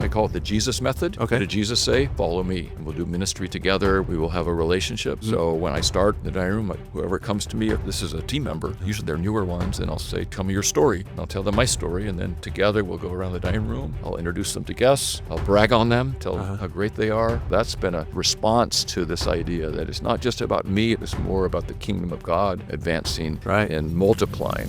I call it the Jesus method. Okay. What did Jesus say? Follow me. And we'll do ministry together. We will have a relationship. So when I start in the dining room, whoever comes to me, if this is a team member, usually they're newer ones, and I'll say, tell me your story. And I'll tell them my story. And then together we'll go around the dining room. I'll introduce them to guests. I'll brag on them, tell them how great they are. That's been a response to this idea that it's not just about me. It's more about the kingdom of God advancing and multiplying.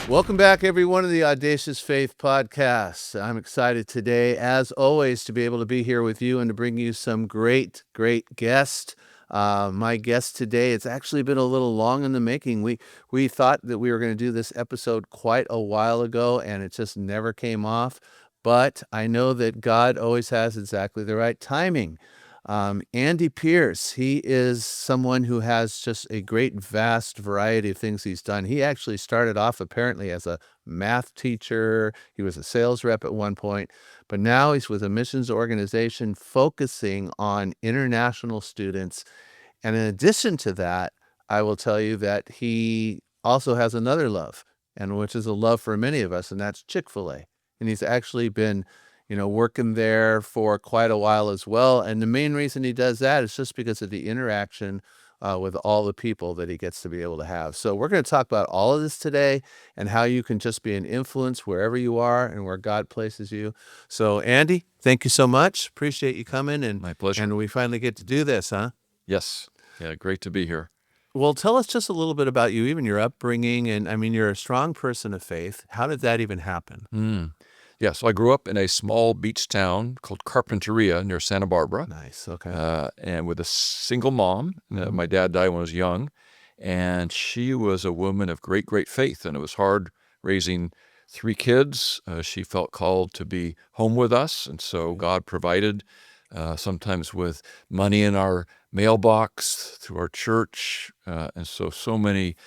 Welcome back, everyone, to the Audacious Faith Podcast. I'm excited today, as always, to be able to be here with you and to bring you some great guests. My guest today, it's actually been a little long in the making. We thought that we were going to do this episode quite a while ago, and it just never came off. But I know that God always has exactly the right timing. Andy Pearce, he is someone who has just a great, vast variety of things he's done. He actually started off apparently as a math teacher. He was a sales rep at one point, but now he's with a missions organization focusing on international students. And in addition to that, I will tell you that he also has another love, and which is a love for many of us, and that's Chick-fil-A. And he's actually been working there for quite a while as well. And the main reason he does that is just because of the interaction with all the people that he gets to be able to have. So we're going to talk about all of this today and how you can just be an influence wherever you are and where God places you. So Andy, thank you so much. Appreciate you coming. And my pleasure. And we finally get to do this, huh? Yes. Yeah, great to be here. Well, tell us just a little bit about you, even your upbringing. And I mean, you're a strong person of faith. How did that even happen? Yeah, so I grew up in a small beach town called Carpinteria near Santa Barbara. Nice, okay. And with a single mom. My dad died when I was young, and she was a woman of great faith, and it was hard raising 3 kids. She felt called to be home with us, and so God provided, sometimes with money in our mailbox through our church, and so many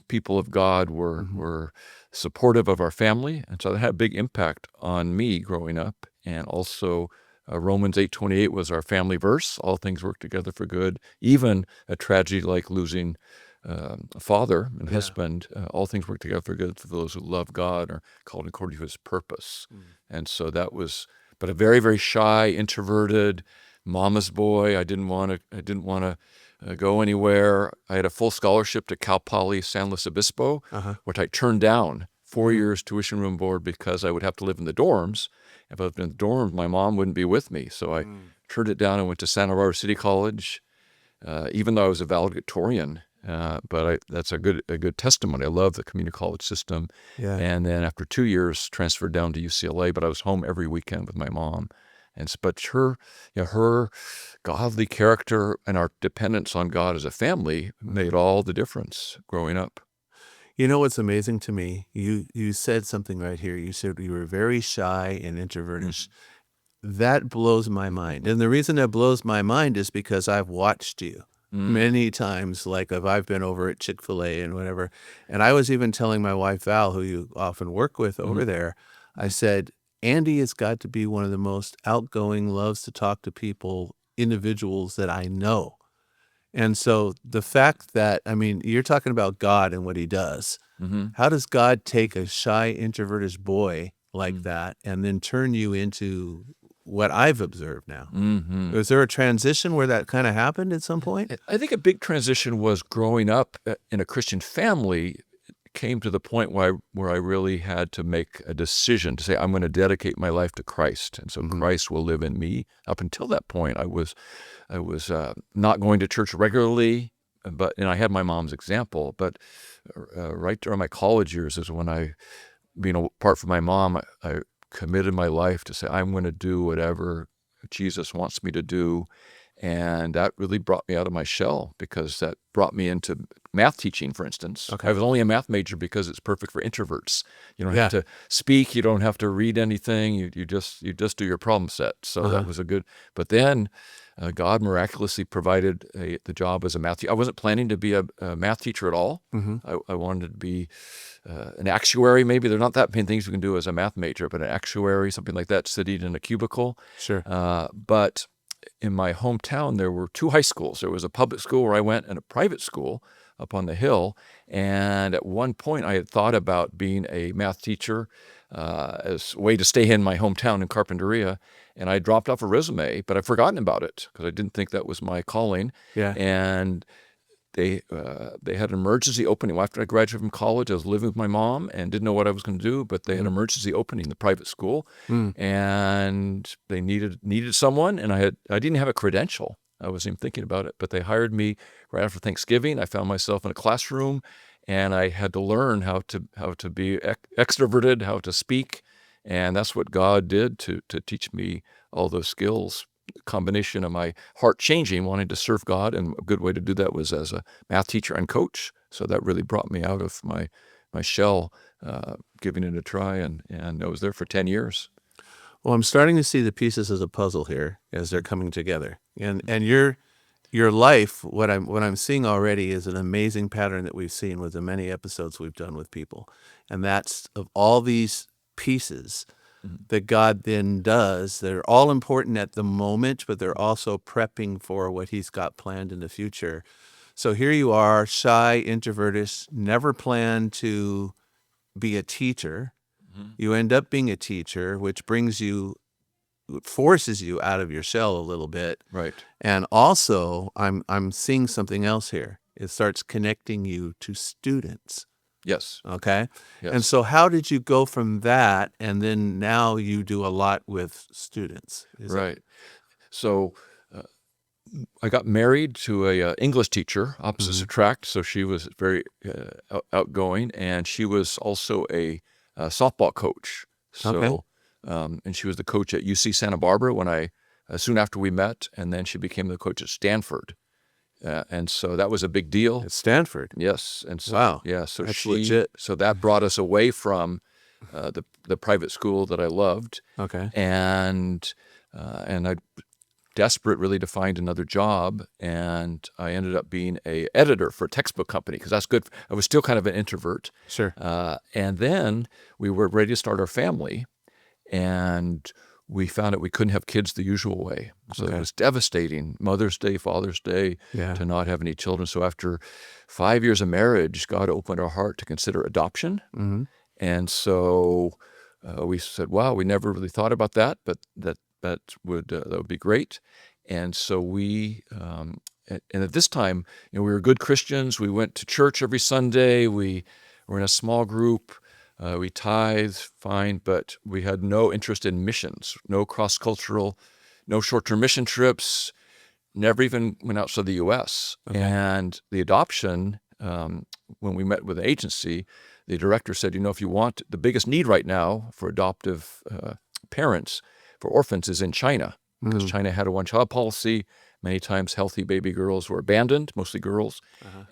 people of God were supportive of our family, and so that had a big impact on me growing up. And also Romans 8:28 was our family verse. All things work together for good. Even a tragedy like losing a father and husband, all things work together for good for those who love God or called according to his purpose. And so that was, but a very shy, introverted mama's boy. I didn't want to go anywhere. I had a full scholarship to Cal Poly San Luis Obispo, which I turned down 4 years tuition room board because I would have to live in the dorms. If I lived in the dorms, my mom wouldn't be with me. So I turned it down and went to Santa Barbara City College, even though I was a valedictorian. But that's a good testimony. I love the community college system. Yeah. And then after 2 years, transferred down to UCLA, but I was home every weekend with my mom. But her godly character and our dependence on God as a family made all the difference growing up. You know what's amazing to me? You said something right here. You said you were very shy and introverted. That blows my mind. And the reason that blows my mind is because I've watched you many times, like if I've been over at Chick-fil-A and whatever. And I was even telling my wife, Val, who you often work with over there, I said, Andy has got to be one of the most outgoing, loves to talk to people, individuals that I know. And so the fact that, I mean, you're talking about God and what he does. How does God take a shy, introverted boy like that and then turn you into what I've observed now? Was there a transition where that kind of happened at some point? I think a big transition was growing up in a Christian family. Came to the point where I really had to make a decision to say, I'm going to dedicate my life to Christ. And so Christ will live in me. Up until that point, I was not going to church regularly, and I had my mom's example. But right during my college years is when being apart from my mom, I committed my life to say, I'm going to do whatever Jesus wants me to do. And that really brought me out of my shell because that brought me into math teaching, for instance. I was only a math major because it's perfect for introverts. You don't have to speak. You don't have to read anything. You just do your problem set. So that was a good. But then God miraculously provided the job as a math teacher. I wasn't planning to be a math teacher at all. I wanted to be an actuary. Maybe there's not that many things we can do as a math major, but an actuary, something like that, sitting in a cubicle. Sure. But in my hometown, there were 2 high schools. There was a public school where I went and a private school up on the hill. And at one point, I had thought about being a math teacher as a way to stay in my hometown in Carpinteria. And I dropped off a resume, but I'd forgotten about it because I didn't think that was my calling. Yeah. And they had an emergency opening. After I graduated from college, I was living with my mom and didn't know what I was going to do, but they had an emergency opening in the private school, and they needed someone, and I didn't have a credential. I wasn't even thinking about it, but they hired me right after Thanksgiving. I found myself in a classroom, and I had to learn how to be extroverted, how to speak, and that's what God did to teach me all those skills. Combination of my heart changing, wanting to serve God, and a good way to do that was as a math teacher and coach. So that really brought me out of my shell, giving it a try, and I was there for 10 years. Well, I'm starting to see the pieces as a puzzle here as they're coming together. And your life, what I'm seeing already is an amazing pattern that we've seen with the many episodes we've done with people. And that's of all these pieces that God then does. They're all important at the moment, but they're also prepping for what he's got planned in the future. So here you are, shy, introvertish, never planned to be a teacher. You end up being a teacher, which forces you out of your shell a little bit. Right. And also, I'm seeing something else here. It starts connecting you to students. Yes. Okay. Yes. And so how did you go from that, and then now you do a lot with students? Right. So I got married to a English teacher, opposites attract. So she was very outgoing, and she was also a softball coach. So, and she was the coach at UC Santa Barbara when soon after we met, and then she became the coach at Stanford. And so that was a big deal. At Stanford? Yes. And so, wow. Yeah. So that's legit. So that brought us away from the private school that I loved. Okay. And I desperate really to find another job, and I ended up being a editor for a textbook company because that's good. I was still kind of an introvert. Sure. And then we were ready to start our family, and we found out we couldn't have kids the usual way. So it was devastating, Mother's Day, Father's Day, to not have any children. So after 5 years of marriage, God opened our heart to consider adoption. And so we said, wow, we never really thought about that, but that would be great. And so and at this time, we were good Christians. We went to church every Sunday. We were in a small group. We tithed, fine, but we had no interest in missions, no cross-cultural, no short-term mission trips, never even went outside the U.S. And the adoption, when we met with the agency, the director said, if you want, the biggest need right now for adoptive parents, for orphans, is in China, because China had a one-child policy. Many times healthy baby girls were abandoned, mostly girls,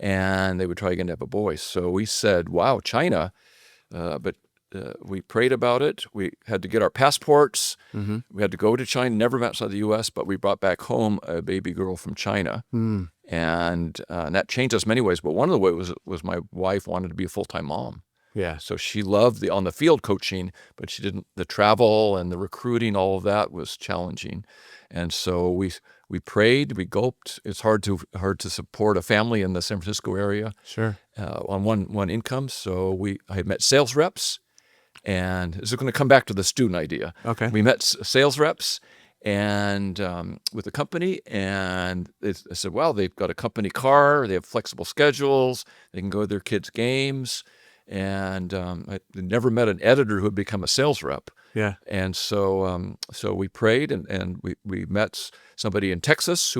and they would try again to have a boy. So we said, wow, China. But we prayed about it. We had to get our passports. We had to go to China, never met outside the U.S., but we brought back home a baby girl from China. And that changed us many ways. But one of the ways was my wife wanted to be a full-time mom. Yeah. So she loved the on-the-field coaching, but she didn't. The travel and the recruiting, all of that was challenging. And so we prayed, we gulped. It's hard to support a family in the San Francisco area. Sure. On one income. So I had met sales reps, and this is going to come back to the student idea. Okay. We met sales reps and with the company, and they said, well, they've got a company car, they have flexible schedules, they can go to their kids' games. And I never met an editor who had become a sales rep. Yeah. And so we prayed, and we met somebody in Texas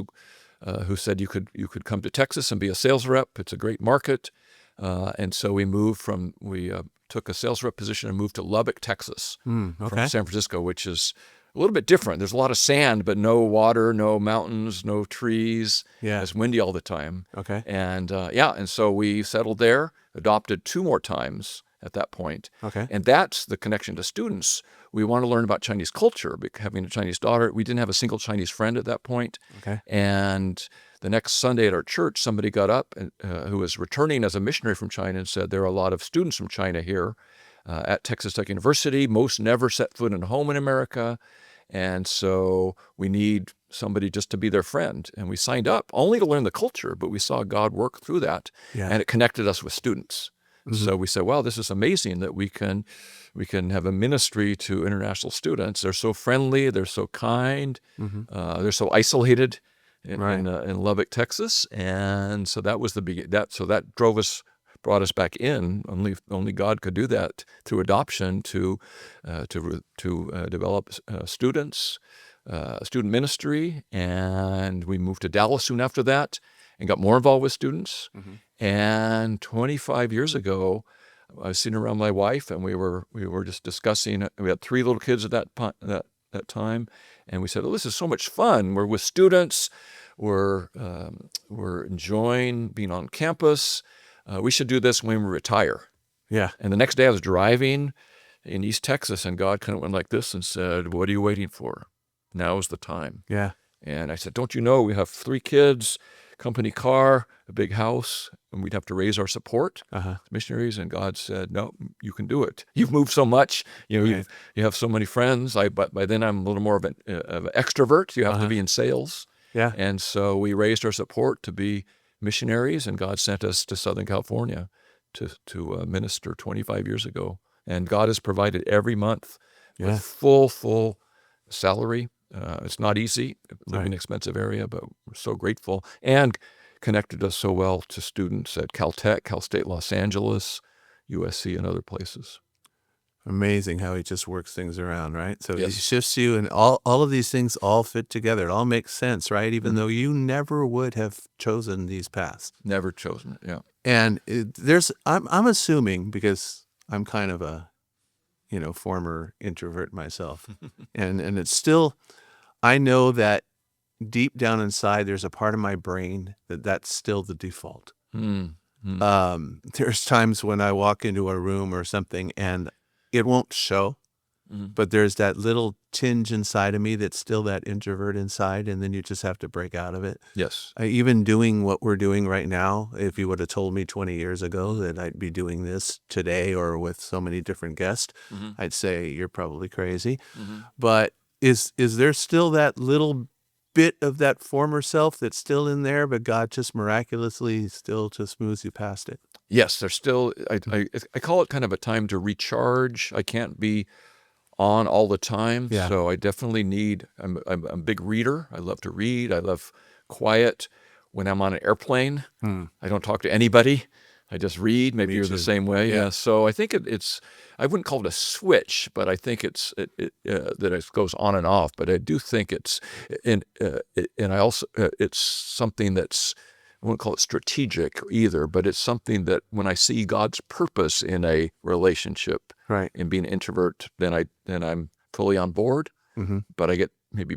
who said you could come to Texas and be a sales rep. It's a great market. And so we took a sales rep position and moved to Lubbock, Texas, from San Francisco, which is a little bit different. There's a lot of sand, but no water, no mountains, no trees. Yeah. It's windy all the time. Okay. And and so we settled there, adopted 2 more times at that point. Okay. And that's the connection to students. We want to learn about Chinese culture. Having a Chinese daughter, we didn't have a single Chinese friend at that point. Okay. And the next Sunday at our church, somebody got up who was returning as a missionary from China and said, there are a lot of students from China here at Texas Tech University. Most never set foot in a home in America. And so we need somebody just to be their friend. And we signed up only to learn the culture, but we saw God work through that, and it connected us with students. So we said, wow, this is amazing that we can have a ministry to international students. They're so friendly, they're so kind, they're so isolated in Lubbock, Texas, and so that was that brought us back in. Only God could do that through adoption to develop students, student ministry, and we moved to Dallas soon after that and got more involved with students. And 25 years ago, I was sitting around my wife, and we were just discussing. We had 3 little kids at that time, and we said, "Oh, this is so much fun. We're with students. We're enjoying being on campus. We should do this when we retire." Yeah. And the next day, I was driving in East Texas, and God kind of went like this and said, "What are you waiting for? Now is the time." Yeah. And I said, "Don't you know we have 3 kids, company car, a big house, and we'd have to raise our support missionaries?" And God said, "No, you can do it. You've moved so much. You have so many friends. But by then I'm a little more of an extrovert. You have to be in sales." Yeah. And so we raised our support to be missionaries, and God sent us to Southern California to minister 25 years ago. And God has provided every month with full salary. It's not easy, living in an expensive area, but we're so grateful, and connected us so well to students at Caltech, Cal State Los Angeles, USC, and other places. Amazing how he just works things around, right? So he shifts you, and all of these things all fit together. It all makes sense, right? Even though you never would have chosen these paths. Never chosen it, yeah. And I'm assuming, because I'm kind of a, former introvert myself, and it's still, I know that deep down inside, there's a part of my brain that's still the default. There's times when I walk into a room or something, and it won't show, but there's that little tinge inside of me that's still that introvert inside, and then you just have to break out of it. Yes. Even doing what we're doing right now, if you would have told me 20 years ago that I'd be doing this today or with so many different guests, I'd say you're probably crazy. But is there still that little bit of that former self that's still in there, but God just miraculously still just moves you past it? Yes, there's still, I call it kind of a time to recharge. I can't be on all the time, so I definitely need, I'm a big reader. I love to read. I love quiet. When I'm on an airplane, I don't talk to anybody. I just read. Maybe you're the same way. Yeah. So I think it's, I wouldn't call it a switch, but I think it's that it goes on and off. But I do think it's, and I also, it's something that's, I wouldn't call it strategic either, but it's something that when I see God's purpose in a relationship, in being an introvert, then I'm fully on board. But I get maybe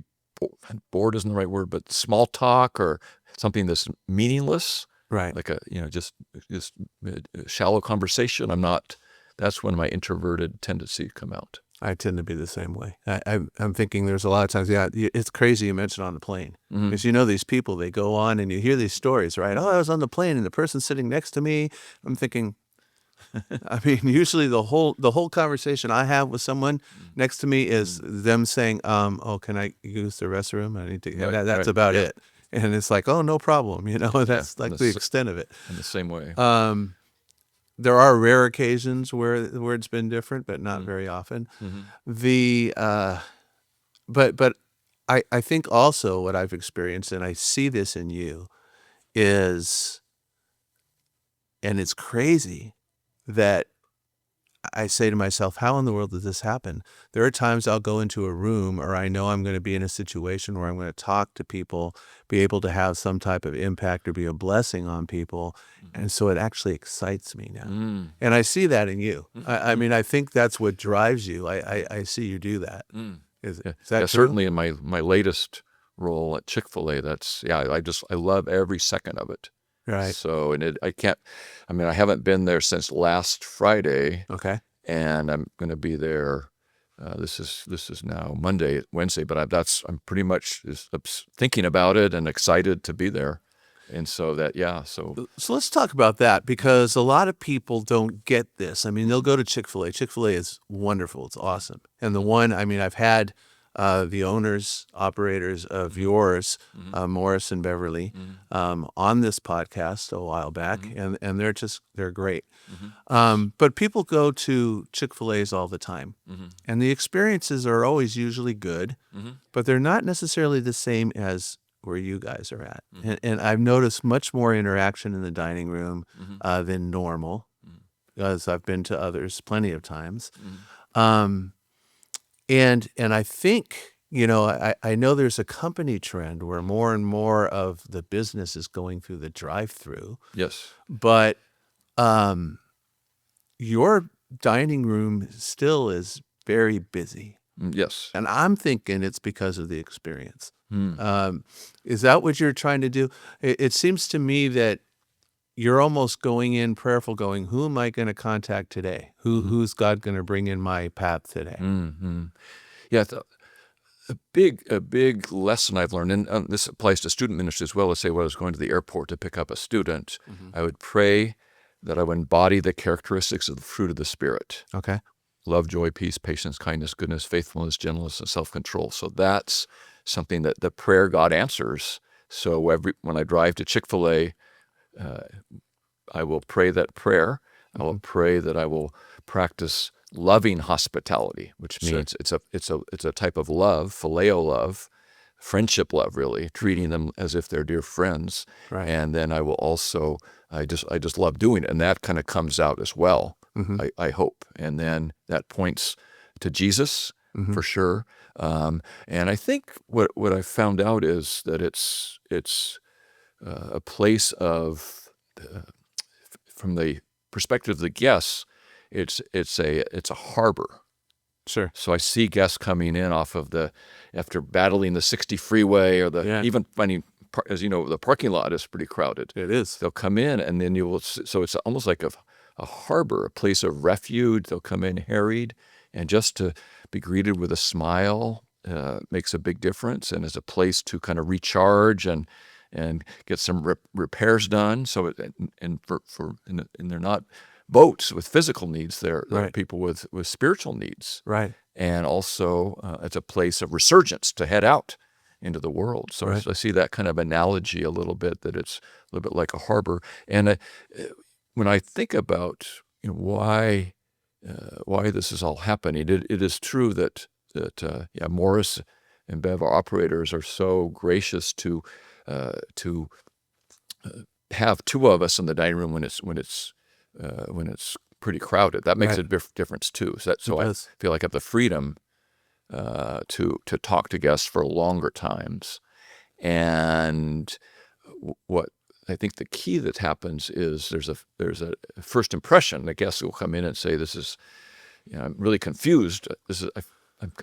bored isn't the right word, but small talk or something that's meaningless, like a just shallow conversation. I'm not. That's when my introverted tendency come out. I tend to be the same way. I'm thinking there's a lot of times, it's crazy you mentioned on the plane. Because these people, they go on and you hear these stories, right? Oh, I was on the plane and the person sitting next to me. I'm thinking, I mean, usually the whole conversation I have with someone next to me is them saying, "Oh, can I use the restroom? I need to." That's about it. And it's like, "Oh, no problem." That's like the extent of it. In the same way. There are rare occasions where it's been different, but not very often. But I think also what I've experienced, and I see this in you, is, and it's crazy that I say to myself, how in the world did this happen? There are times I'll go into a room, or I know I'm going to be in a situation where I'm going to talk to people, be able to have some type of impact or be a blessing on people. And so it actually excites me now. And I see that in you. I mean, I think that's what drives you. I see you do that. Is that true? Certainly in my latest role at Chick-fil-A, I love every second of it. Right. So, and I haven't been there since last Friday. Okay. And I'm going to be there. This is now Wednesday, but I'm pretty much just thinking about it and excited to be there. And so So let's talk about that, because a lot of people don't get this. I mean, they'll go to Chick-fil-A. Chick-fil-A is wonderful. It's awesome. And I've had the owners, operators of yours, Morris and Beverly, on this podcast a while back, and they're great. But people go to Chick-fil-A's all the time, and the experiences are always usually good, but they're not necessarily the same as where you guys are at. And I've noticed much more interaction in the dining room than normal, as I've been to others plenty of times. And I think, I know there's a company trend where more and more of the business is going through the drive-through. Yes. But your dining room still is very busy. Yes. And I'm thinking it's because of the experience. Is that what you're trying to do? It seems to me that you're almost going in prayerful, going, who am I going to contact today? Who's God going to bring in my path today? Yeah, a big lesson I've learned, and this applies to student ministry as well. Let's say when I was going to the airport to pick up a student, I would pray that I would embody the characteristics of the fruit of the Spirit. Okay. Love, joy, peace, patience, kindness, goodness, faithfulness, gentleness, and self-control. So that's something that the prayer God answers. So when I drive to Chick-fil-A, I will pray that prayer. I will pray that I will practice loving hospitality, which means it's a type of love, phileo love, friendship love, really, treating them as if they're dear friends. Right. And then I will also, I just love doing it, and that kind of comes out as well. I hope, and then that points to Jesus for sure. And I think what I found out is that it's a place of, from the perspective of the guests, it's a harbor. Sure. So I see guests coming in after battling the 60 freeway or even finding, as you know, the parking lot is pretty crowded. It is. They'll come in and then so it's almost like a harbor, a place of refuge. They'll come in harried, and just to be greeted with a smile makes a big difference, and is a place to kind of recharge and get some repairs done. So and they're not boats with physical needs. They're people with spiritual needs. Right. And also it's a place of resurgence to head out into the world. So I see that kind of analogy a little bit, that it's a little bit like a harbor. And when I think about why this is all happening, it is true that Morris and Bev, our operators, are so gracious to have two of us in the dining room when it's pretty crowded. That makes a difference too. So I feel like I have the freedom to talk to guests for longer times. And what I think the key that happens is there's a first impression. The guests will come in and say, "This is, I'm really confused.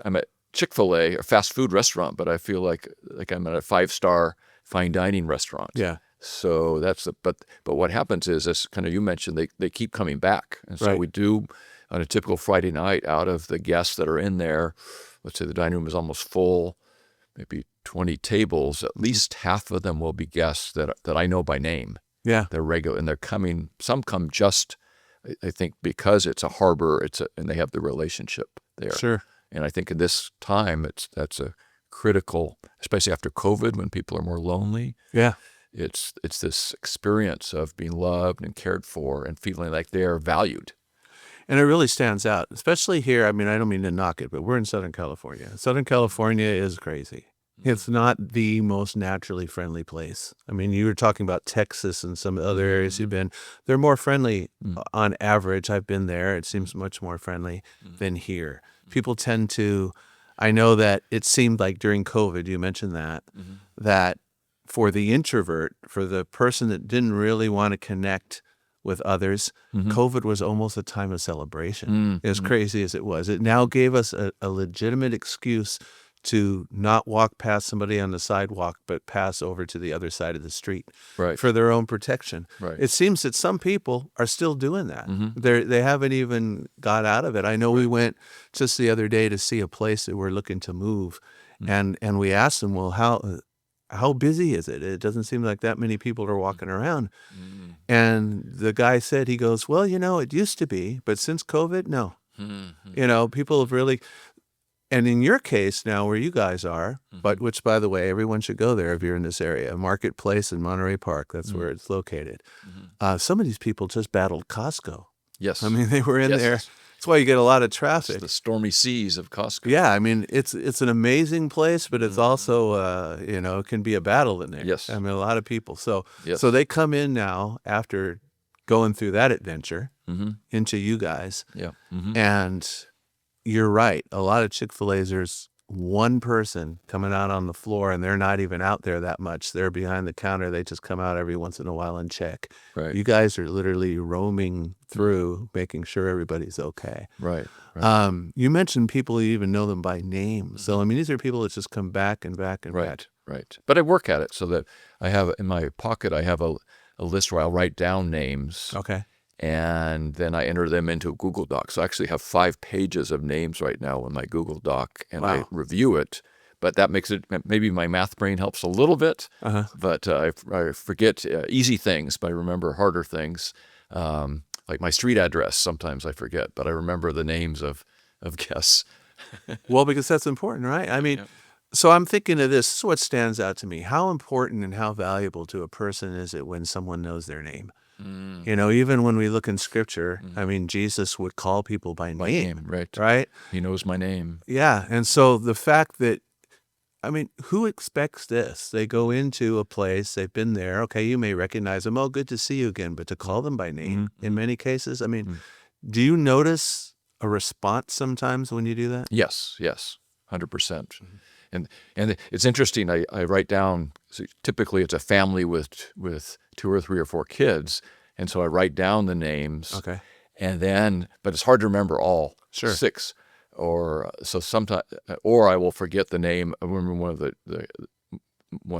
I'm at Chick-fil-A, a fast food restaurant, but I feel like I'm at a 5-star fine dining restaurant." Yeah. So but what happens is, as kind of you mentioned, they keep coming back. And so we do, on a typical Friday night, out of the guests that are in there, let's say the dining room is almost full, maybe 20 tables, at least half of them will be guests that I know by name. Yeah. They're regular, and they're coming, some come just, I think, because it's a harbor, and they have the relationship there. Sure. And I think in this time, that's a critical, especially after COVID, when people are more lonely. Yeah. It's this experience of being loved and cared for and feeling like they're valued. And it really stands out, especially here. I mean, I don't mean to knock it, but we're in Southern California. Southern California is crazy. It's not the most naturally friendly place. I mean, you were talking about Texas and some other areas you've been. They're more friendly on average. I've been there. It seems much more friendly than here. People tend to, I know that it seemed like during COVID, you mentioned that for the introvert, for the person that didn't really want to connect with others, COVID was almost a time of celebration, as crazy as it was. It now gave us a legitimate excuse to not walk past somebody on the sidewalk, but pass over to the other side of the street for their own protection. Right. It seems that some people are still doing that. They haven't even got out of it. I know we went just the other day to see a place that we're looking to move, and we asked them, well, how busy is it? It doesn't seem like that many people are walking around. And the guy said, he goes, well, it used to be, but since COVID, no. People have really... And in your case now, where you guys are, but Mm-hmm. which, by the way, everyone should go there if you're in this area, Marketplace in Monterey Park. That's Mm-hmm. where it's located. Mm-hmm. Some of these people just battled Costco. Yes. I mean, they were in there. Yes. That's why you get a lot of It's traffic. the stormy seas of Costco. Yeah, I mean, it's an amazing place, but it's also, it can be a battle in there. Yes. I mean, a lot of people. So Yes. they come in now after going through that adventure Mm-hmm. into you guys. Yeah. Mm-hmm. And you're right. A lot of Chick-fil-A's, there's one person coming out on the floor, and they're not even out there that much. They're behind the counter. They just come out every once in a while and check. Right. You guys are literally roaming through, making sure everybody's okay. Right. Right. You mentioned people you even know them by name. So, I mean, these are people that just come back and back and back. Right. Right. But I work at it so that I have in my pocket, I have a list where I'll write down names. Okay. And then I enter them into a Google Doc. So I actually have 5 pages of names right now in my Google Doc, and I Wow. review it. But that makes it, maybe my math brain helps a little bit, but I forget easy things, but I remember harder things. Like my street address, sometimes I forget, but I remember the names of guests. Well, because that's important, right? I mean, so I'm thinking of this. This is what stands out to me. How important and how valuable to a person is it when someone knows their name? Even when we look in Scripture, I mean, Jesus would call people by name, right? He knows my name. Yeah, and so the fact that, I mean, who expects this? They go into a place, they've been there, okay, you may recognize them, oh, good to see you again, but to call them by name in many cases, I mean, do you notice a response sometimes when you do that? Yes, 100%. And it's interesting, I write down, so typically it's a family with 2 or 3 or 4 kids, and so I write down the names. Okay. And then, but it's hard to remember all 6, or so sometimes, or I will forget the name. I remember one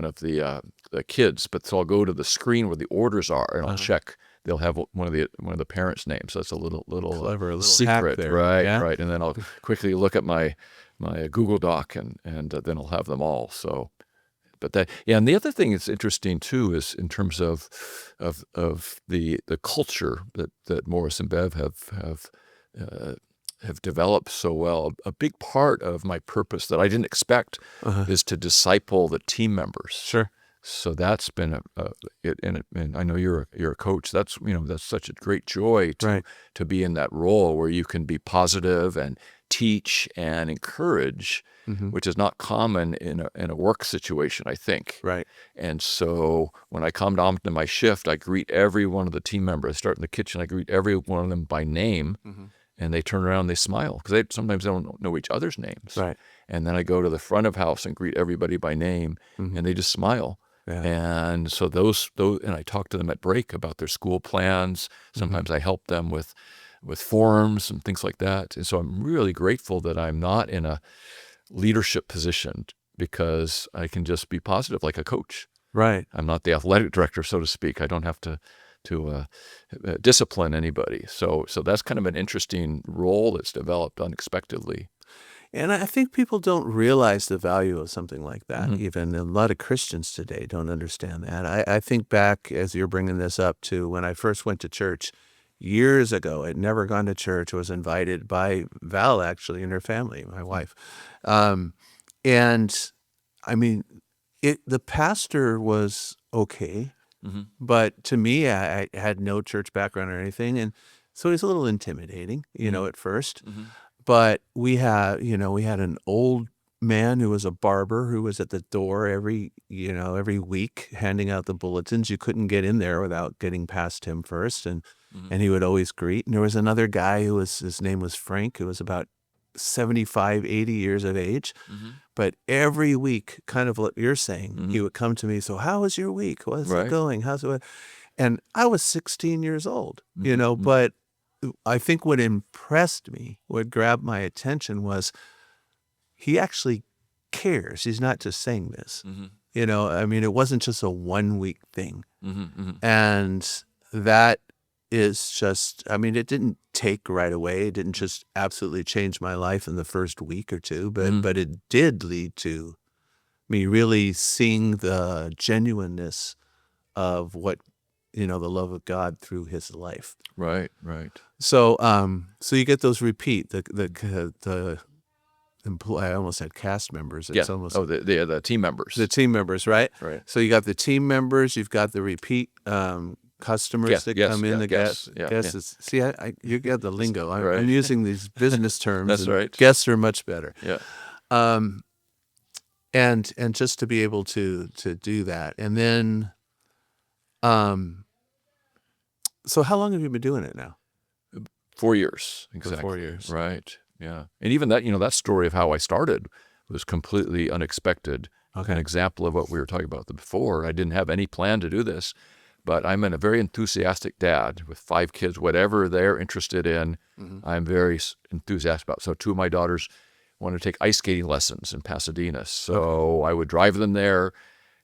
of the kids, but so I'll go to the screen where the orders are, and I'll check. They'll have one of the parents' names. So that's a little Clever, a little secret, hack there. right? Yeah? Right. And then I'll quickly look at my Google Doc, and then I'll have them all. So. But and the other thing that's interesting too is in terms of the culture that Morris and Bev have developed so well. A big part of my purpose that I didn't expect is to disciple the team members. Sure. So that's been and I know you're a coach. That's such a great joy to be in that role where you can be positive and teach and encourage, which is not common in a work situation, I think. Right. And so when I come down to my shift, I greet every one of the team members. I start in the kitchen, I greet every one of them by name, and they turn around and they smile because sometimes they don't know each other's names. Right. And then I go to the front of house and greet everybody by name, and they just smile. Yeah. And so those, and I talk to them at break about their school plans. Sometimes I help them with forms and things like that. And so I'm really grateful that I'm not in a leadership position because I can just be positive like a coach. Right. I'm not the athletic director, so to speak. I don't have to discipline anybody. So that's kind of an interesting role that's developed unexpectedly. And I think people don't realize the value of something like that. Even a lot of Christians today don't understand that. I think back, as you're bringing this up, to when I first went to church years ago. I'd never gone to church. I was invited by Val, actually, and her family, my wife. And I mean, the pastor was okay, but to me, I had no church background or anything. And so he was a little intimidating, at first. But we had an old man who was a barber who was at the door every week handing out the bulletins. You couldn't get in there without getting past him first, and he would always greet. And there was another guy his name was Frank, who was about 75, 80 years of age. But every week, kind of what you're saying, he would come to me, so how was your week? What's it going? How's it? And I was 16 years old, but I think what impressed me, what grabbed my attention was he actually cares. He's not just saying this. I mean, it wasn't just a 1-week thing. And that is just, I mean, it didn't take right away. It didn't just absolutely change my life in the first week or two, but it did lead to me really seeing the genuineness of what, the love of God through his life. Right. So, so you get those repeat the I almost said cast members. Yeah. It's almost The team members. the team members, right? Right. So you got the team members, you've got the repeat customers that come in, the guests. See, you get the lingo. Right. I'm using these business terms. That's and right. Guests are much better. Yeah. And just to be able to do that, and then, so how long have you been doing it now? 4 years. Exactly. For 4 years. Right. Yeah. And even that, that story of how I started was completely unexpected. Okay. An example of what we were talking about before. I didn't have any plan to do this, but I'm a very enthusiastic dad with 5 kids. Whatever they're interested in, I'm very enthusiastic about. So 2 of my daughters wanted to take ice skating lessons in Pasadena. So I would drive them there.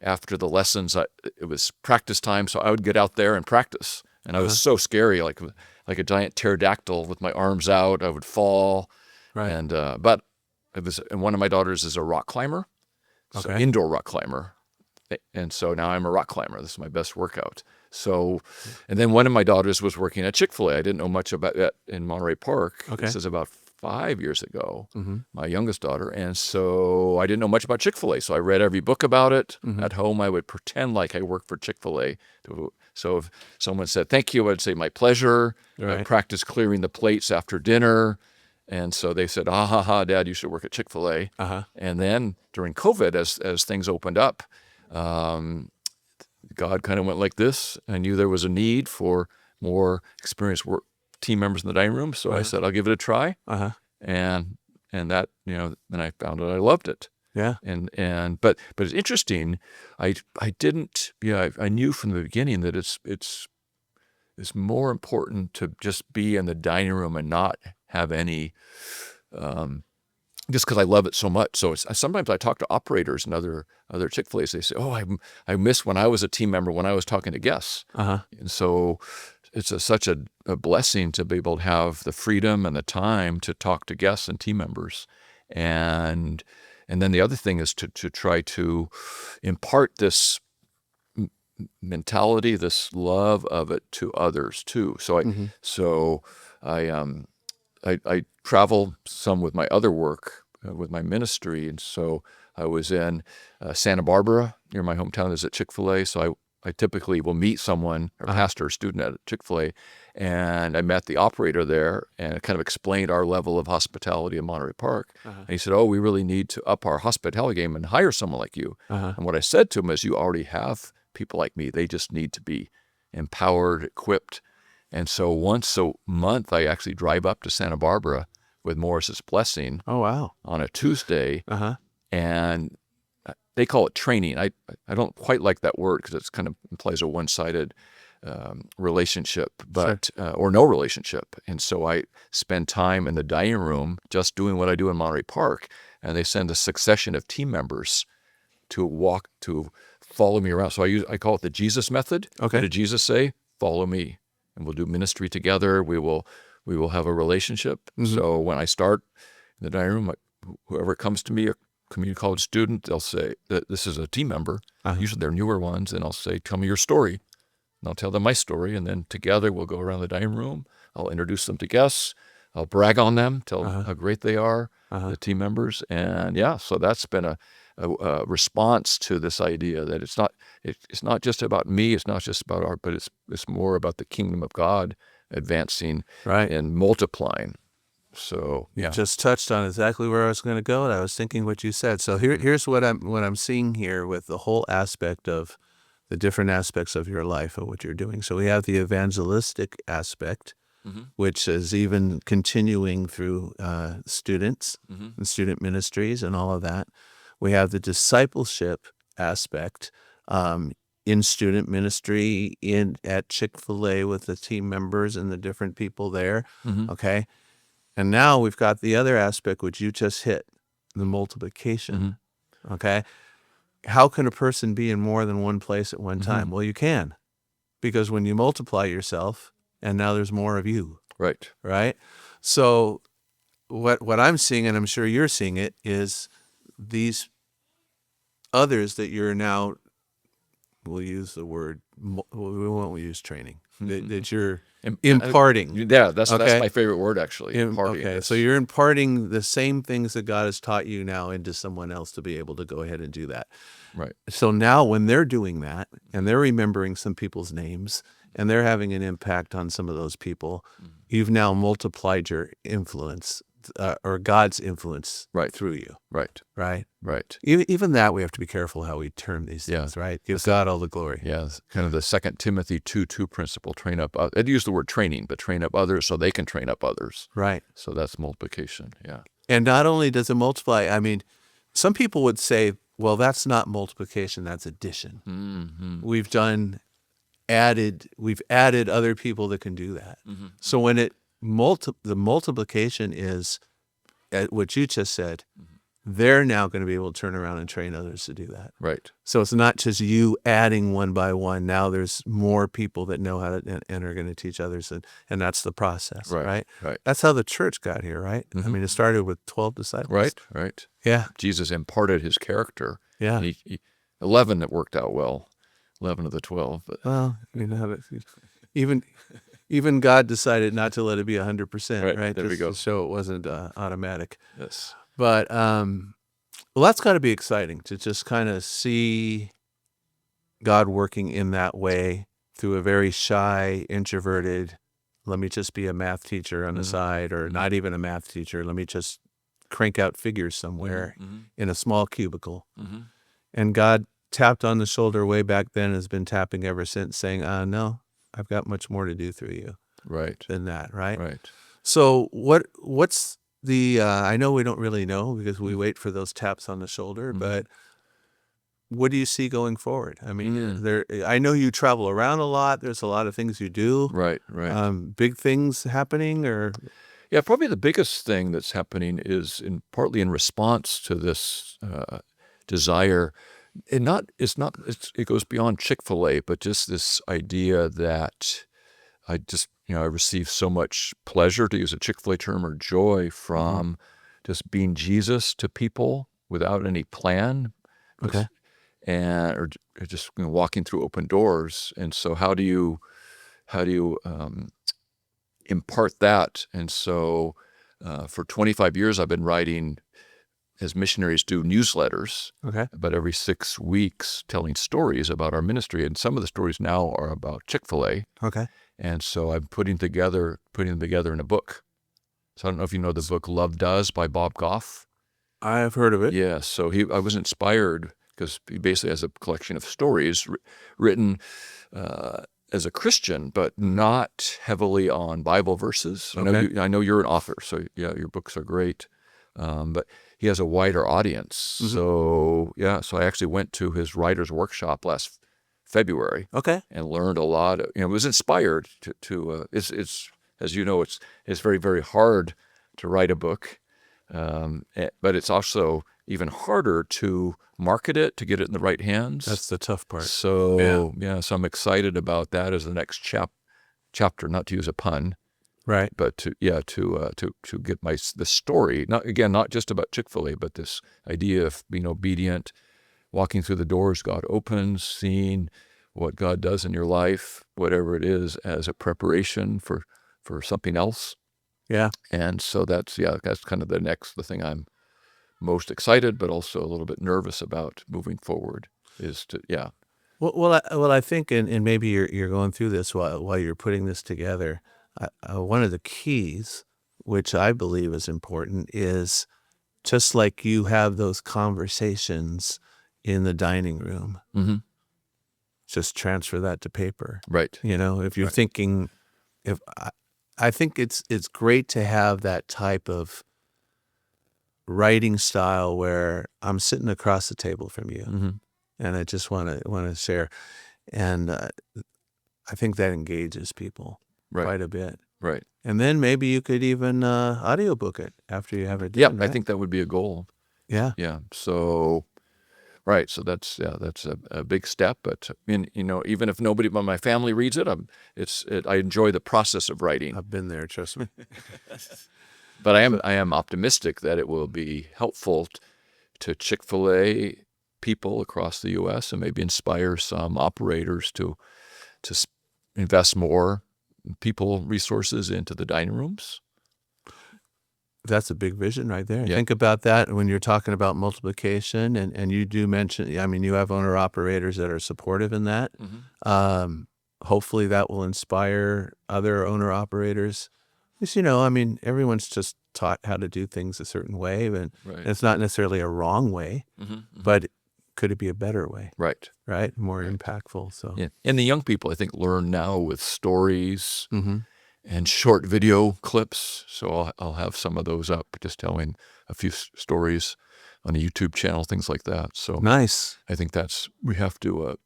After the lessons, it was practice time, so I would get out there and practice. And I was so scary, like a giant pterodactyl with my arms out. I would fall. Right. And but and one of my daughters is a rock climber, so indoor rock climber. And so now I'm a rock climber. This is my best workout. So, and then one of my daughters was working at Chick-fil-A. I didn't know much about that in Monterey Park. Okay. This is about 5 years ago, my youngest daughter. And so I didn't know much about Chick-fil-A. So I read every book about it. At home, I would pretend like I worked for Chick-fil-A. So if someone said, thank you, I'd say, my pleasure. Right. I practiced clearing the plates after dinner. And so they said, Dad, you should work at Chick-fil-A. And then during COVID, as things opened up, God kind of went like this. I knew there was a need for more experienced team members in the dining room. So I said, I'll give it a try. And that, then I found out I loved it. Yeah. But it's interesting. I didn't, I knew from the beginning that it's more important to just be in the dining room and not have any, just because I love it so much. So sometimes I talk to operators and other Chick-fil-A's. They say, I miss when I was a team member, when I was talking to guests. And so it's such a blessing to be able to have the freedom and the time to talk to guests and team members. And then the other thing is to try to impart this mentality, this love of it to others too. So I travel some with my other work, with my ministry, and so I was in Santa Barbara, near my hometown. Is at Chick-fil-A, so I typically will meet someone, or pastor or student at Chick-fil-A, and I met the operator there and kind of explained our level of hospitality in Monterey Park. And he said, we really need to up our hospitality game and hire someone like you. And what I said to him is, you already have people like me. They just need to be empowered, equipped. And so once a month, I actually drive up to Santa Barbara with Morris's Blessing. Oh, wow. On a Tuesday. And they call it training. I don't quite like that word because it kind of implies a one-sided relationship, but or no relationship. And so I spend time in the dining room just doing what I do in Monterey Park, and they send a succession of team members to follow me around. So I call it the Jesus method. Okay. What did Jesus say? Follow me, and we'll do ministry together. We will have a relationship. So when I start in the dining room, whoever comes to me, a community college student, they'll say that this is a team member. Usually they're newer ones, and I'll say, tell me your story. And I'll tell them my story, and then together we'll go around the dining room. I'll introduce them to guests. I'll brag on them, tell them how great they are, the team members. And so that's been a response to this idea that it's not just about me, it's not just about art, but it's more about the kingdom of God advancing and multiplying. So You just touched on exactly where I was going to go, and I was thinking what you said. So here's what I'm seeing here with the whole aspect of the different aspects of your life and what you're doing. So we have the evangelistic aspect, which is even continuing through students and student ministries and all of that. We have the discipleship aspect in student ministry at Chick-fil-A with the team members and the different people there. Okay. And now we've got the other aspect, which you just hit, the multiplication. Okay. How can a person be in more than one place at one time? Well, you can, because when you multiply yourself, and now there's more of you. Right. So what I'm seeing, and I'm sure you're seeing it, is these others that you're now, we'll use the word, we won't use training. that you're Im- imparting. Yeah, that's Okay. my favorite word, actually. Imparting. Okay, This. so you're imparting the same things that God has taught you now into someone else to be able to go ahead and do that. Right. So now when they're doing that and they're remembering some people's names and they're having an impact on some of those people, you've now multiplied your influence or God's influence Right. through you, Right. right? Right. Even that we have to be careful how we term these things, right? Give God all the glory. Yeah, it's kind of the 2 Timothy 2:2 principle, train up. I'd use the word training, but train up others so they can train up others. Right. So that's multiplication, yeah. And not only does it multiply, I mean, some people would say, well, that's not multiplication, that's addition. Mm-hmm. We've added other people that can do that. Mm-hmm. So when the multiplication is what you just said, they're now going to be able to turn around and train others to do that. Right. So it's not just you adding one by one. Now there's more people that know how to and are going to teach others, and that's the process, right? Right. That's how the church got here, right? Mm-hmm. I mean, it started with 12 disciples. Right. Yeah. Jesus imparted his character. Yeah. 11 that worked out well, 11 of the 12. But. Well, you know, even God decided not to let it be 100%, right? There we go. To show it wasn't automatic. Yes. But well, that's got to be exciting to just kind of see God working in that way through a very shy, introverted, let me just be a math teacher on the side, or not even a math teacher. Let me just crank out figures somewhere in a small cubicle. Mm-hmm. And God tapped on the shoulder way back then, has been tapping ever since, saying, no, I've got much more to do through you than that, right? Right. So what's the, I know we don't really know because we wait for those taps on the shoulder, but what do you see going forward? I mean, I know you travel around a lot. There's a lot of things you do. Right. Big things happening, or? Yeah, probably the biggest thing that's happening is partly in response to this desire. It goes beyond Chick-fil-A, but just this idea that I receive so much pleasure, to use a Chick-fil-A term, or joy from just being Jesus to people without any plan. Okay. Or just walking through open doors. And so how do you impart that? And so for 25 years, I've been writing, as missionaries do, newsletters, but every 6 weeks telling stories about our ministry. And some of the stories now are about Chick-fil-A. Okay. And so I'm putting them together in a book. So I don't know if you know the book Love Does by Bob Goff. I have heard of it. Yeah, so I was inspired because he basically has a collection of stories written as a Christian, but not heavily on Bible verses. Okay. I know you're an author, so yeah, your books are great. But he has a wider audience. So I actually went to his writer's workshop last February. Okay. And learned a lot. Was inspired to it's as you know, it's very, very hard to write a book, but it's also even harder to market it, to get it in the right hands. That's the tough part. So so I'm excited about that as the next chapter. Not to use a pun, right? But to get the story. Not just about Chick-fil-A, but this idea of being obedient, walking through the doors God opens, seeing what God does in your life, whatever it is, as a preparation for something else. Yeah. And so that's kind of the thing I'm most excited, but also a little bit nervous about moving forward is to, Well, I think, and maybe you're going through this while you're putting this together. One of the keys, which I believe is important, is just like you have those conversations in the dining room, just transfer that to paper. Right. If you're thinking, I think it's great to have that type of writing style where I'm sitting across the table from you, and I just want to share, and I think that engages people quite a bit. Right. And then maybe you could even audiobook it after you have it done. Yeah, right? I think that would be a goal. Yeah. Yeah. So, right. So that's a big step. But even if nobody but my family reads it, I enjoy the process of writing. I've been there, trust me. But I am optimistic that it will be helpful to Chick-fil-A people across the U.S. and maybe inspire some operators to invest more people resources into the dining rooms. That's a big vision right there. Yeah. Think about that when you're talking about multiplication, and you do mention, I mean, you have owner-operators that are supportive in that. Hopefully that will inspire other owner-operators. Because, I mean, everyone's just taught how to do things a certain way, and Right. it's not necessarily a wrong way, but could it be a better way? Right. Right? More impactful. So Yeah. And the young people, I think, learn now with stories and short video clips. So I'll have some of those up, just telling a few stories on a YouTube channel, things like that. So nice. I think we have to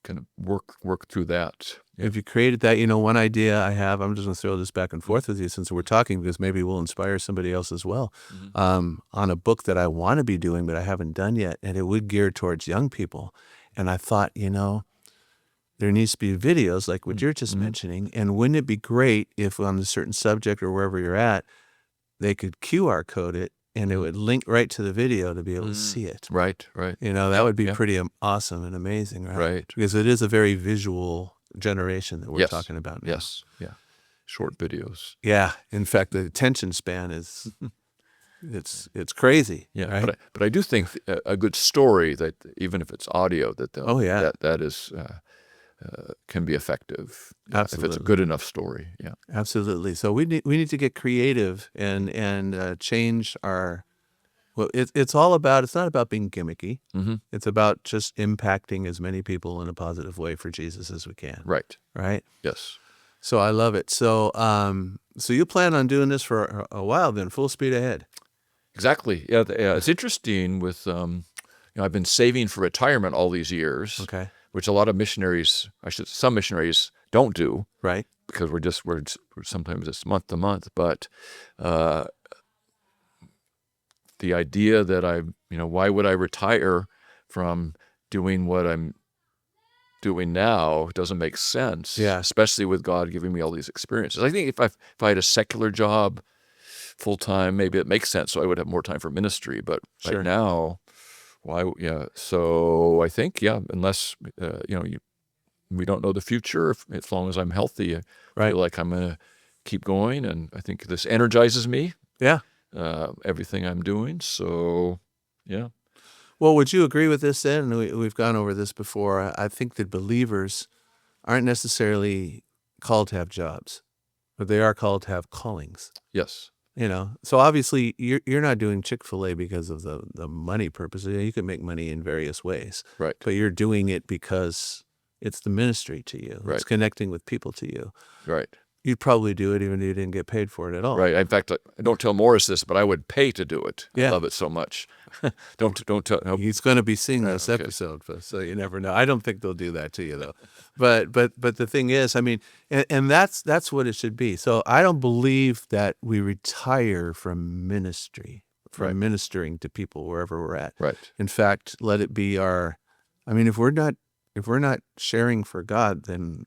kind of work through that. If you created that, one idea I have, I'm just going to throw this back and forth with you since we're talking, because maybe we'll inspire somebody else as well, on a book that I want to be doing, but I haven't done yet, and it would gear towards young people. And I thought, there needs to be videos like what you're just mentioning, and wouldn't it be great if on a certain subject or wherever you're at, they could QR code it, and it would link right to the video to be able to see it. Right, right. That would be pretty awesome and amazing, right? Right. Because it is a very visual generation that we're talking about now. Yes, yeah. Short videos. Yeah. In fact, the attention span is, it's crazy. Yeah, right? but I do think a good story, that even if it's audio, that that is can be effective. Absolutely. If it's a good enough story. Yeah, absolutely. So we need to get creative and change our. Well, it's not about being gimmicky. It's about just impacting as many people in a positive way for Jesus as we can. Right. Right. Yes. So I love it. So so you plan on doing this for a while then, full speed ahead. Exactly. Yeah. It's interesting with I've been saving for retirement all these years. Okay. Which a lot of missionaries, some missionaries don't do. Right. Because we're sometimes it's month to month, but the idea that why would I retire from doing what I'm doing now doesn't make sense. Yeah. Especially with God giving me all these experiences. I think if I had a secular job full time, maybe it makes sense. So I would have more time for ministry. But right now, why? Yeah. So I think, unless we don't know the future. As long as I'm healthy, I feel like I'm gonna keep going, and I think this energizes me. Yeah. Everything I'm doing. So, yeah. Well, would you agree with this then? We've gone over this before. I think that believers aren't necessarily called to have jobs, but they are called to have callings. Yes. So obviously you're not doing Chick-fil-A because of the money purpose. You can make money in various ways. Right. But you're doing it because it's the ministry to you. Right. It's connecting with people to you. Right. You'd probably do it even if you didn't get paid for it at all. Right. In fact, I don't tell Morris this, but I would pay to do it. Yeah. I love it so much. Don't tell. No. He's going to be seeing this Okay. episode, so you never know. I don't think they'll do that to you though. But the thing is, I mean, and that's what it should be. So I don't believe that we retire from ministry, from ministering to people wherever we're at. Right. In fact, let it be our. I mean, if we're not sharing for God, then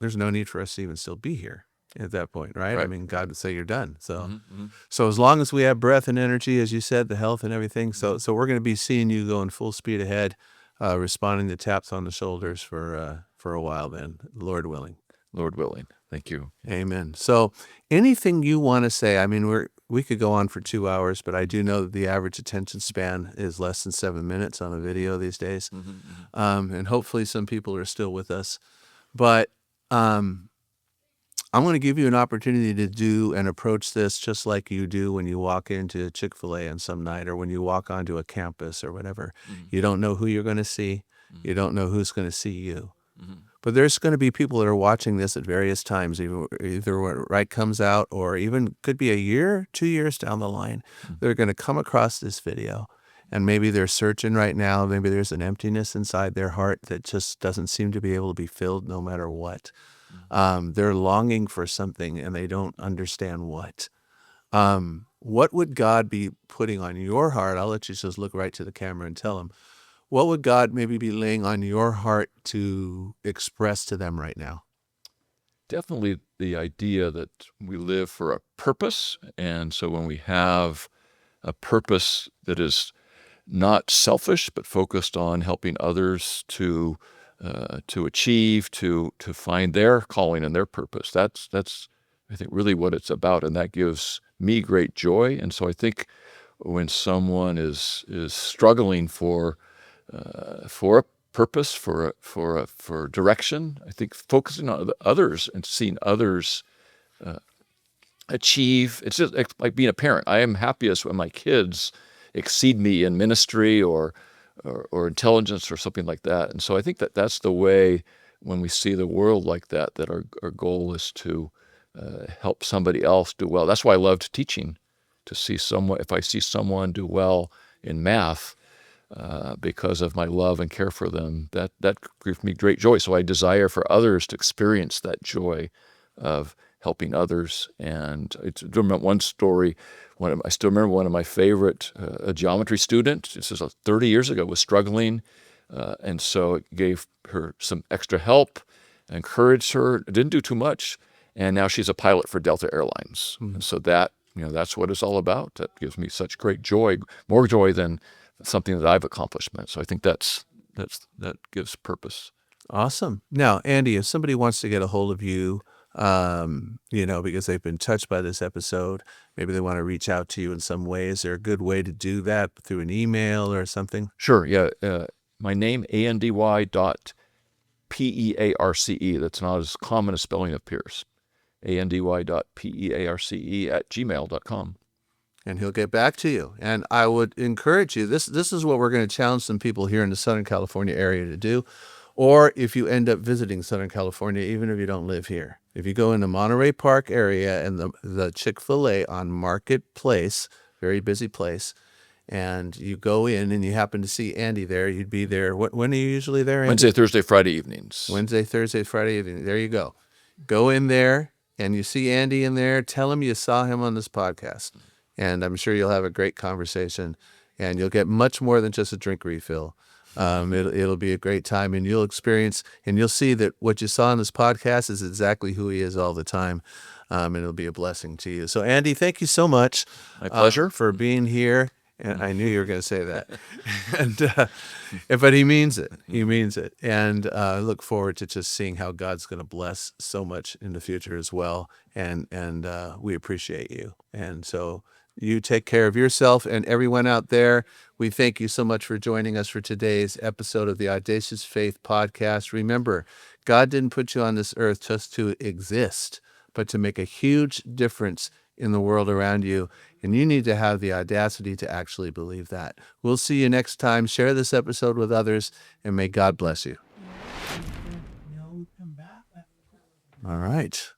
there's no need for us to even still be here at that point, right? I mean, God would say you're done. So, so as long as we have breath and energy, as you said, the health and everything, so we're going to be seeing you going full speed ahead, responding to taps on the shoulders for a while then, Lord willing. Lord willing. Thank you. Amen. So anything you want to say? I mean, we could go on for 2 hours, but I do know that the average attention span is less than 7 minutes on a video these days. And hopefully some people are still with us. But I'm going to give you an opportunity to do and approach this just like you do when you walk into Chick-fil-A on some night, or when you walk onto a campus or whatever. You don't know who you're going to see. You don't know who's going to see you. But there's going to be people that are watching this at various times, either when it comes out, or even could be a year, 2 years down the line. They're going to come across this video, and maybe they're searching right now. Maybe there's an emptiness inside their heart that just doesn't seem to be able to be filled no matter what. They're longing for something, and they don't understand what. What would God be putting on your heart? I'll let you just look right to the camera and tell them. What would God maybe be laying on your heart to express to them right now? Definitely the idea that we live for a purpose. And so when we have a purpose that is not selfish, but focused on helping others to to achieve, to find their calling and their purpose. That's I think really what it's about, and that gives me great joy. And so I think when someone is struggling for a purpose, for direction, I think focusing on others and seeing others achieve. It's just like being a parent. I am happiest when my kids exceed me in ministry or intelligence or something like that. And so I think that that's the way, when we see the world like that, that our goal is to help somebody else do well. That's why I loved teaching, to see someone, if I see someone do well in math, because of my love and care for them, that gives me great joy. So I desire for others to experience that joy of helping others. And I remember one story. I still remember one of my favorite, a geometry student. This is 30 years ago, was struggling, and so it gave her some extra help, encouraged her. It didn't do too much, and now she's a pilot for Delta Airlines. And so that's what it's all about. That gives me such great joy, more joy than something that I've accomplished. So I think that gives purpose. Awesome. Now, Andy, if somebody wants to get a hold of you, because they've been touched by this episode, maybe they want to reach out to you in some way. Is there a good way to do that, through an email or something? Sure, yeah. My name, andy.pearce. That's not as common as spelling of Pearce. andy.pearce@gmail.com. And he'll get back to you. And I would encourage you, this is what we're going to challenge some people here in the Southern California area to do. Or if you end up visiting Southern California, even if you don't live here, if you go in the Monterey Park area and the Chick-fil-A on Marketplace, very busy place, and you go in and you happen to see Andy there, you'd be there. When are you usually there, Andy? Wednesday, Thursday, Friday evenings. Wednesday, Thursday, Friday evening. There you go. Go in there and you see Andy in there. Tell him you saw him on this podcast. And I'm sure you'll have a great conversation, and you'll get much more than just a drink refill. It'll be a great time, and you'll experience, and you'll see that what you saw on this podcast is exactly who he is all the time. And it'll be a blessing to you. So, Andy, thank you so much. My pleasure. For being here. And I knew you were going to say that. But he means it. He means it. And I look forward to just seeing how God's going to bless so much in the future as well. And we appreciate you. And so you take care of yourself, and everyone out there, we thank you so much for joining us for today's episode of the Audacious Faith Podcast. Remember, God didn't put you on this earth just to exist, but to make a huge difference in the world around you. And you need to have the audacity to actually believe that. We'll see you next time. Share this episode with others, and may God bless you. All right.